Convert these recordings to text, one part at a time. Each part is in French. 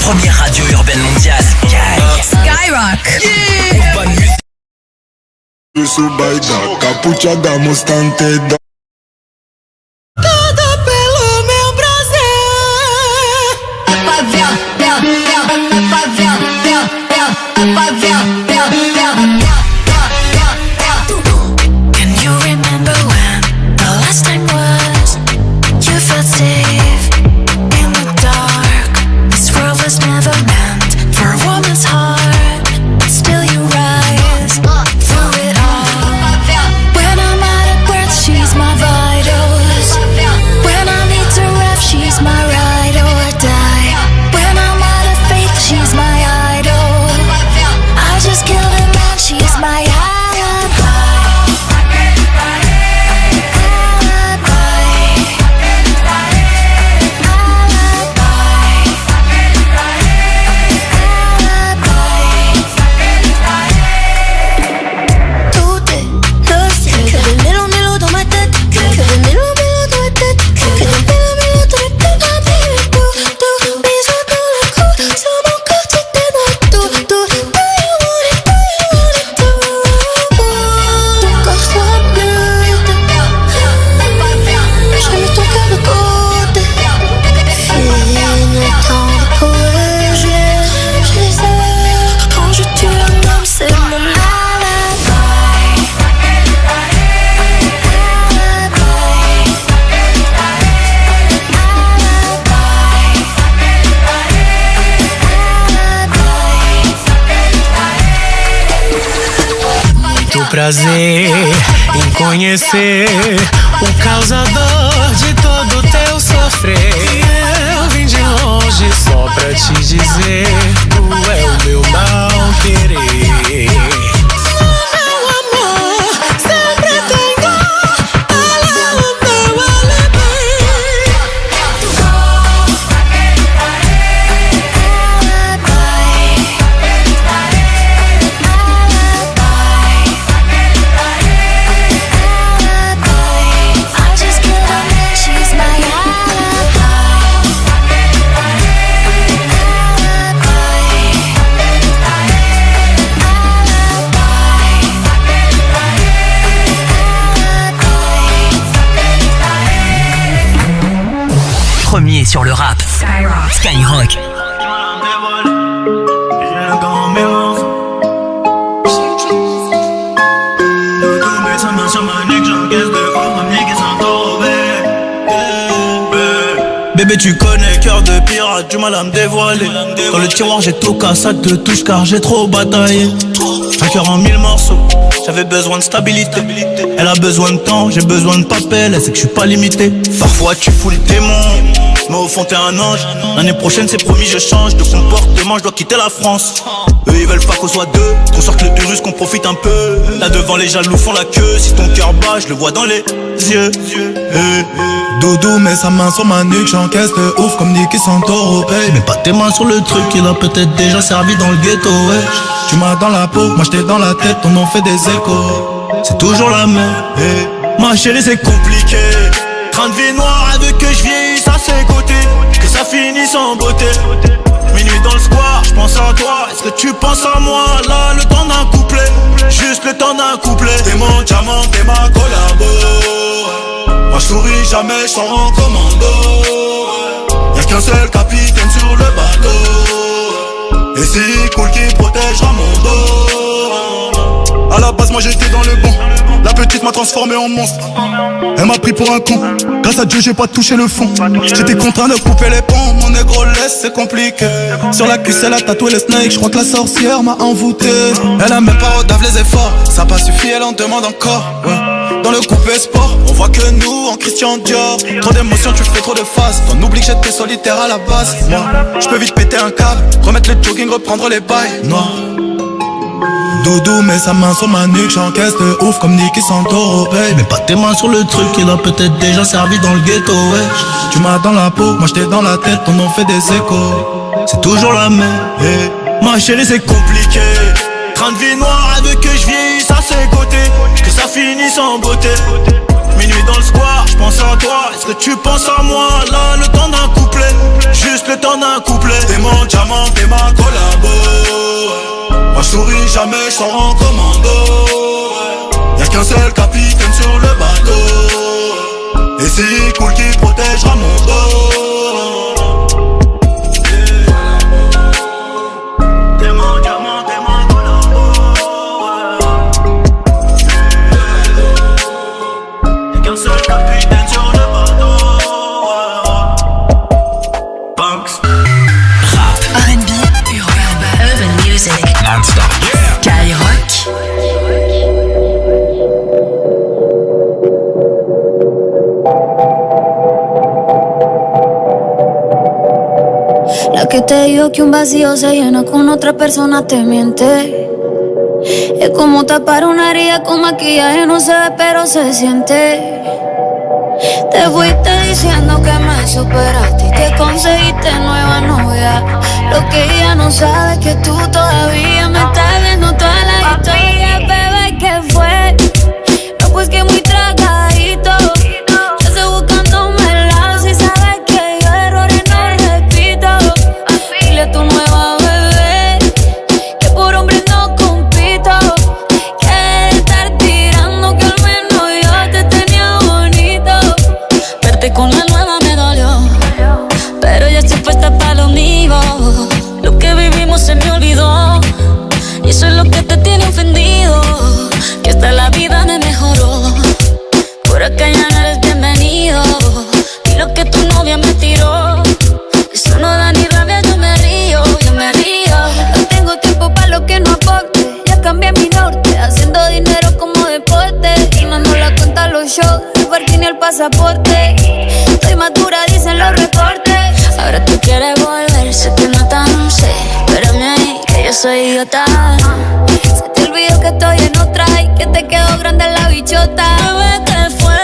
première radio urbaine mondiale. Skyrock. Eu sou baida, capuchada, mostante da. Tudo pelo meu prazer. Can you remember when the last time was? You felt safe in the dark. This world was never meant for a woman's heart, but still you rise through it all. When I'm out of breath, she's my vitals. When I need to rap, she's my ride or die. When I'm out of faith, she's my idol. I just killed a man, she's my alibi. Prazer em conhecer o causador de todo teu sofrer. Eu vim de longe só pra te dizer, tu é o meu mal querer. Meu amor, sempre tenho ela o meu alibi. Premier sur le rap. Skyrock. Bébé tu connais, cœur de pirate, du mal à me dévoiler. Dans le tiroir j'ai tout cassé de touche car j'ai trop bataillé. Un cœur en 1000 morceaux, j'avais besoin de stabilité. Elle a besoin de temps, j'ai besoin de papel, elle sait que je suis pas limité. Parfois tu fous le démon, mais au fond t'es un ange. L'année prochaine c'est promis je change de comportement, je dois quitter la France. Eux ils veulent pas qu'on soit deux, qu'on sorte le virus, qu'on profite un peu. Là devant les jaloux font la queue, si ton cœur bat je le vois dans les yeux. Doudou met sa main sur ma nuque, j'encaisse de ouf comme Nicky Santoro, babe. Mets pas tes mains sur le truc, il a peut-être déjà servi dans le ghetto, ouais. Tu m'as dans la peau, moi j'étais dans la tête, ton nom fait des échos. C'est toujours la même, ma chérie c'est compliqué. Train de vie noire, elle veut que je vieillisse à ses côtés, que ça finisse en beauté. Minuit dans le square, je pense à toi, est-ce que tu penses à moi? Là, le temps d'un couplet, juste le temps d'un couplet. T'es mon diamant, t'es ma collabo. Moi je souris jamais, je sors en commando. Y'a qu'un seul capitaine sur le bateau, et c'est cool qui protégera mon dos. À la base moi j'étais dans le bon, la petite m'a transformé en monstre. Elle m'a pris pour un con, grâce à Dieu j'ai pas touché le fond. J'étais contraint de couper les ponts, mon négro laisse c'est compliqué. Sur la cuisse elle a tatoué le snake, je crois que la sorcière m'a envoûté. Elle a même pas redave les efforts, ça a pas suffi elle en demande encore, ouais. Dans le coupé sport, on voit que nous en Christian Dior. Trop d'émotions, tu fais trop de phases. T'en oublies que j'étais solitaire à la base. Moi, je peux vite péter un câble, remettre le jogging, reprendre les bails noirs. Doudou met sa main sur ma nuque, j'encaisse de ouf comme Nicky Santoro, babe. Mets pas tes mains sur le truc, il a peut-être déjà servi dans le ghetto, ouais. Tu m'as dans la peau, moi j'étais dans la tête, ton nom fait des échos. C'est toujours la même, ma chérie c'est compliqué. Train de vie noire, elle veut que je vieillisse à ses côtés, que ça finisse en beauté. Minuit dans le square, je pense à toi, est-ce que tu penses à moi? Là, le temps d'un couplet, juste le en un couplet. T'es mon diamant, t'es ma collabo. Moi je souris jamais, je sors en commando. Y'a qu'un seul capitaine sur le bateau. Et c'est cool qui protégera mon dos. T'es mon diamant, t'es ma collabo. Y'a qu'un seul capitaine sur le bateau. Banks. Rap, R&B, urban music, non-stop. Skyrock. La que te dijo que un vacío se llena con otra persona te miente. Es como tapar una herida con maquillaje, no se ve pero se siente. Te fuiste diciendo que me superaste y que conseguiste nueva novia. Lo que ella no sabe es que tú todavía me estás viendo toda la historia. Bebé, ¿qué fue? No, pues que muy tragadito. Yo estoy buscándome el lado si sabes que yo errores no repito. Dile a tu nueva bebé que por hombre no compito. Que estar tirando que al menos yo te tenía bonito. Verte con la nueva me dolió, pero ya estoy puesta para lo mío. Lo que vivimos se me olvidó y eso es lo que te tiene ofendido. Que hasta la vida me mejoró. Por acá ya no eres bienvenido. Y lo que tu novia me tiró, eso no da ni rabia, yo me río, yo me río. No tengo tiempo para lo que no aporte. Ya cambié mi norte, haciendo dinero como deporte. Y no ando la cuenta los shows, el parking ni el pasaporte. Estoy madura, dicen los reportes. Ahora tú quieres volver, se te nota, no sé. Espérame ahí, que yo soy idiota. Se te olvidó que estoy en otra y que te quedó grande la bichota. Bebé, ¿qué fue?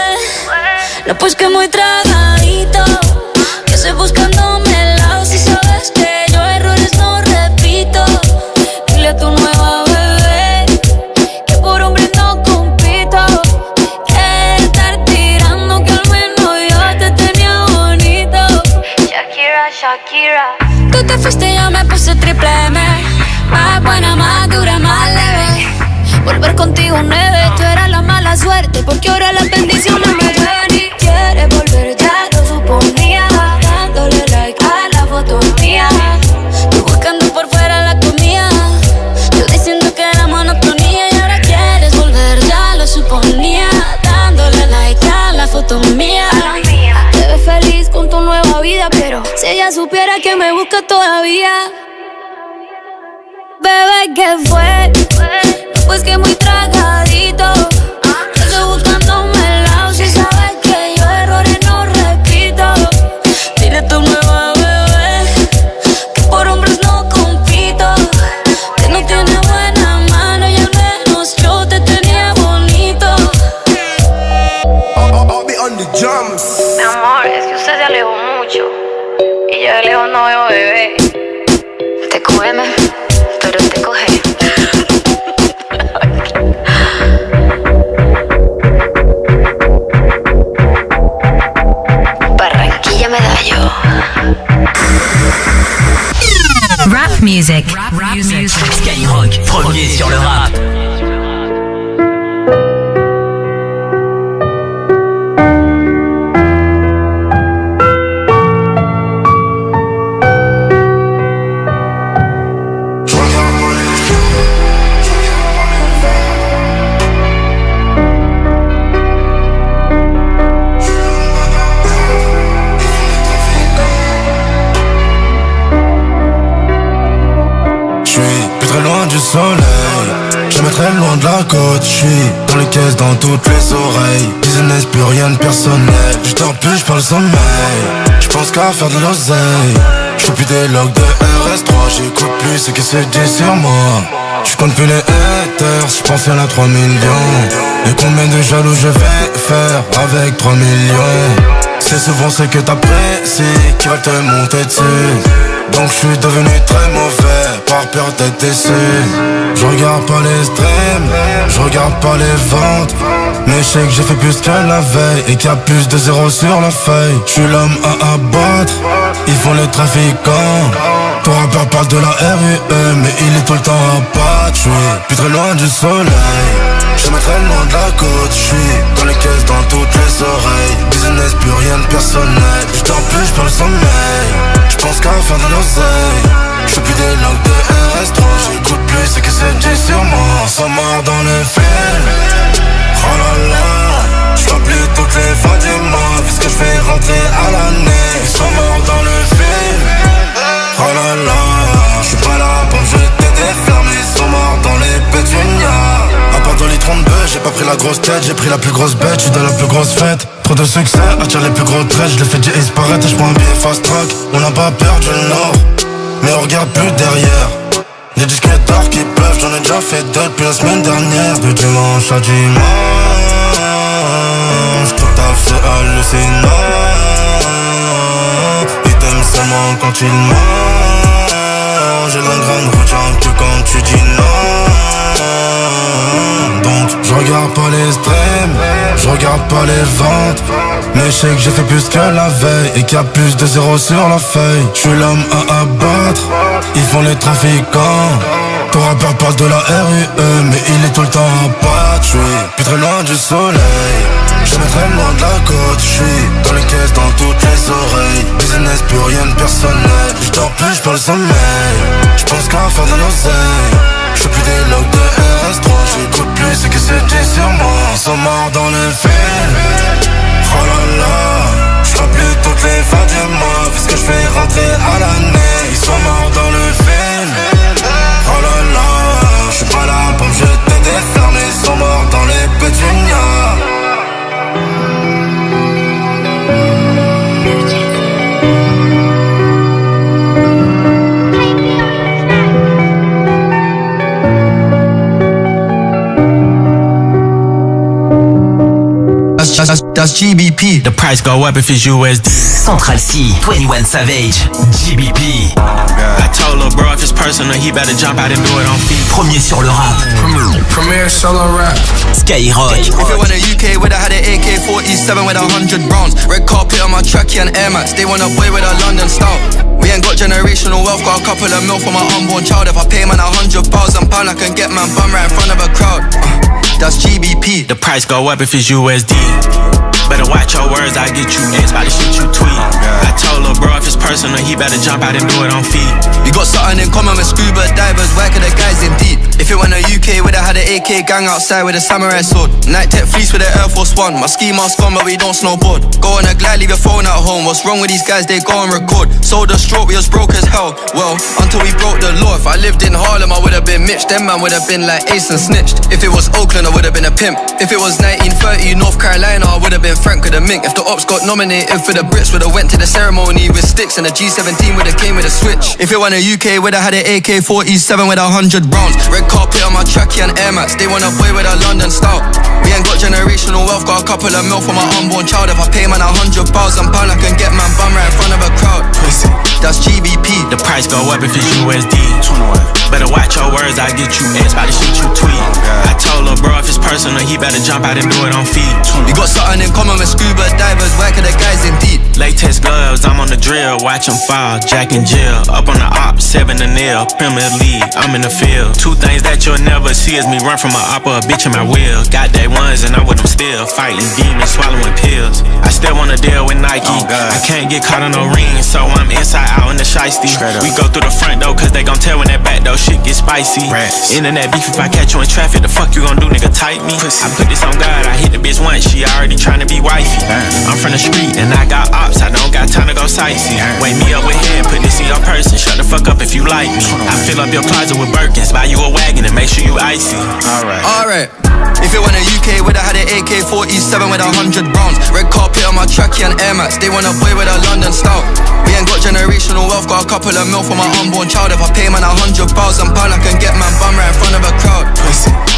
No, pues que muy tragadito. Que estoy buscándome el lado si sabes que yo errores no repito. Dile a tu nueva bebé que por hombre no compito. Que estar tirando que al menos yo te tenía bonito. Shakira, Shakira. Tú te fuiste y yo me puse triple M. Más buena, más dura, más leve. Volver contigo nueve, tú eras la mala suerte. Porque ahora las bendiciones me ven y quieres volver, ya lo suponía. Dándole like a la foto mía. Tú buscando por fuera la comida. Yo diciendo que era monotonía. Y ahora quieres volver, ya lo suponía. Dándole like a la foto mía. Te ves feliz con tu nueva vida, pero si ella supiera que me busca todavía. Bebé, ¿qué fue? Pues que muy tragadito. Yo estoy buscándome el lado si sabes que yo errores no repito. Dile a tu nueva bebé que por hombres no compito. Que no tiene buena mano y al menos yo te tenía bonito. I'll be on the drums. Mi amor, es que usted se alejó mucho y yo de lejos no veo bebé. Te cógeme, pero te coge. Barranquilla Medallo. Rap music. Rap music. Skyrock, premier sur le rap. Jamais très loin de la côte, j'suis dans les caisses, dans toutes les oreilles. Business, plus rien de personnel. J'dors plus, j'parle sommeil. J'pense qu'à faire de l'oseille. J'fais plus des logs de RS3. J'écoute plus ce qui se dit sur moi. J'compte plus les haters, j'pense y'en a 3 millions. Et combien de jaloux je vais faire avec 3 millions? C'est souvent ce que t'apprécies qui va te monter dessus. Donc je suis devenu très mauvais par peur d'être déçu. Je regarde pas les streams, je regarde pas les ventes. Mais je sais que j'ai fait plus que la veille et qu'il y a plus de zéro sur la feuille. Je suis l'homme à abattre, battre, ils font les trafiquants. Ton rappeur parle de la RUE, mais il est tout le temps à battre. Plus très loin du soleil, j'aime très loin de la côte. J'suis dans les caisses, dans toutes les oreilles. Business, plus rien de personnel. J'dors plus, j'perds le sommeil. J'pense qu'à faire de l'oseille. J'fais plus des langues de RS3. J'écoute plus ce que c'est dit sur moi. On s'en mord dans le film. Oh là là, j'dors plus toutes les fins du mois. Vu ce que j'fais rentrer à l'année. Ils sont morts dans le film. Oh là là, j'suis pas là pour me jeter des flammes. Ils sont morts dans les pétunias. À part dans les troncs de bœufs, j'ai pas pris la grosse tête. J'ai pris la plus grosse bête, j'suis dans la plus grosse fête. Trop de succès, attire les plus gros traits. J'les fais du ace paraître, j'prends un billet fast track. On n'a pas perdu le nord, mais on regarde plus derrière. Des disques d'or qui pleuvent, j'en ai déjà fait deux depuis la semaine dernière. De dimanche à dimanche, tout à fait hallucinant. Ils t'aiment seulement quand ils mangent. J'ai la grande route que quand tu dis non. Donc je regarde pas les streams, je regarde pas les ventes. Mais je sais que j'ai fait plus que la veille et qu'il y a plus de zéro sur la feuille. Je suis l'homme à abattre, ils font les trafiquants. Ton rappeur parle de la RUE, mais il est tout le temps à battre. J'suis plus très loin du soleil, jamais très loin de la côte. J'suis dans les caisses, dans toutes les oreilles. Business, plus rien de personnel. J'dors plus, j'perds le sommeil. J'pense qu'à faire de l'oseille. J'fais plus des logs de RS3. J'écoute plus ce que c'est dit sur moi. Ils sont morts dans le film. Oh là là, j'dors plus toutes les fins du mois. Vu ce que j'fais rentrer à l'année. Ils sont morts dans le film. Oh là là, j'suis pas là pour me jeter des flammes. Ils sont morts dans les pétunias. That's GBP. The price go up if it's USD. Central C, 21 Savage, GBP. I told lil' bro if it's personal, he better jump out and do it on feet. Premier sur le rap. Premier solo rap. Skyrock. If it went a UK, would I had an AK-47 with 100 rounds. Red carpet on my trackie and Air Max. They want a boy with a London style. We ain't got generational wealth, got a couple of mil for my unborn child. If I pay man £100,000, I can get man bum right in front of a crowd. That's GBP. The price go up if it's USD. Better watch your words, I get you X by the shit you tweet. I told lil' bro if it's personal, he better jump out and do it on feet. We got something in common with scuba divers, working the guys in deep. If it went a UK, would I had an AK gang outside with a samurai sword. Night tech fleece with an Air Force One. My ski mask on, but we don't snowboard. Go on a glide, leave your phone at home. What's wrong with these guys? They go and record. Sold a stroke, we was broke as hell. Well, until we broke the law. If I lived in Harlem, I would have been Mitch. Them man would have been like Ace and snitched. If it was Oakland, I would have been a pimp. If it was 1930, North Carolina, I would have been Frank with a mink. If the ops got nominated for the Brits, would have went to the ceremony with sticks, and the G17 would have came with a switch. If it went a UK, would have had an AK-47 with 100 rounds. Red carpet on my trackie and Air Max. They want a boy with a London style. We ain't got generational wealth, got a couple of mil for my unborn child. If I pay man £100,000, I can get man bum right in front of a crowd. That's GBP. The price go up if it's USD. Better watch your words, I get you X by the shit you tweet. I told lil' bro if it's personal, he better jump out and do it on feet. We got something in common with scuba divers, working the guys in deep. Latex gloves, I'm on the drill, watch them fall, Jack and Jill. Up on the op, 7 to nil, Premier League, I'm in the field. Two things that you'll never see is me run from a op or a bitch in my wheel. Got day ones and I'm with them still, fighting demons, swallowing pills. I still wanna deal with Nike, I can't get caught on no ring, so I'm inside out in the shiesty. We go through the front door, cause they gon' tell when that back door shit get spicy. Internet beef, if I catch you in traffic, the fuck you gon' do, nigga, type me. I put this on God, I hit the bitch once, she already tryna be wifey. I'm from the street and I got ops, I don't got time to go sightsee. Wake me up with head, put this in your purse and shut the fuck up if you like me. I fill up your closet with Birkins, buy you a wagon and make sure you icy. Alright. If it went a UK, would I had an AK-47 with 100 rounds. Red carpet on my trackie and Air Max. They want a boy with a London style. We ain't got generational wealth, off, got a couple of mil for my unborn child. If I pay man £100,000, I can get man bum right in front of a crowd.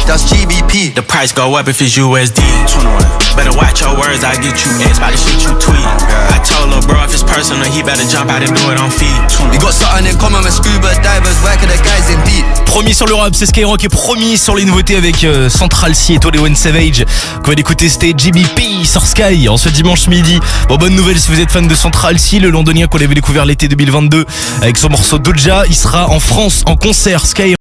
That's GBP. The price go up if it's USD. 21. Better watch your words, I get you X by the shit you tweet. I told lil' bro if it's personal, he better jump out and do it on feet. We got something in common with scuba divers, where can the guys in deep? Promis sur le rap, c'est Skyrock et promis sur les nouveautés avec Central C et 21 Savage. Qu'on va l'écouter, c'était GBP sur Sky en ce dimanche midi. Bon, bonne nouvelle si vous êtes fan de Central C, le londonien qu'on avait découvert l'été 2022 avec son morceau Doja, il sera en France en concert. Sky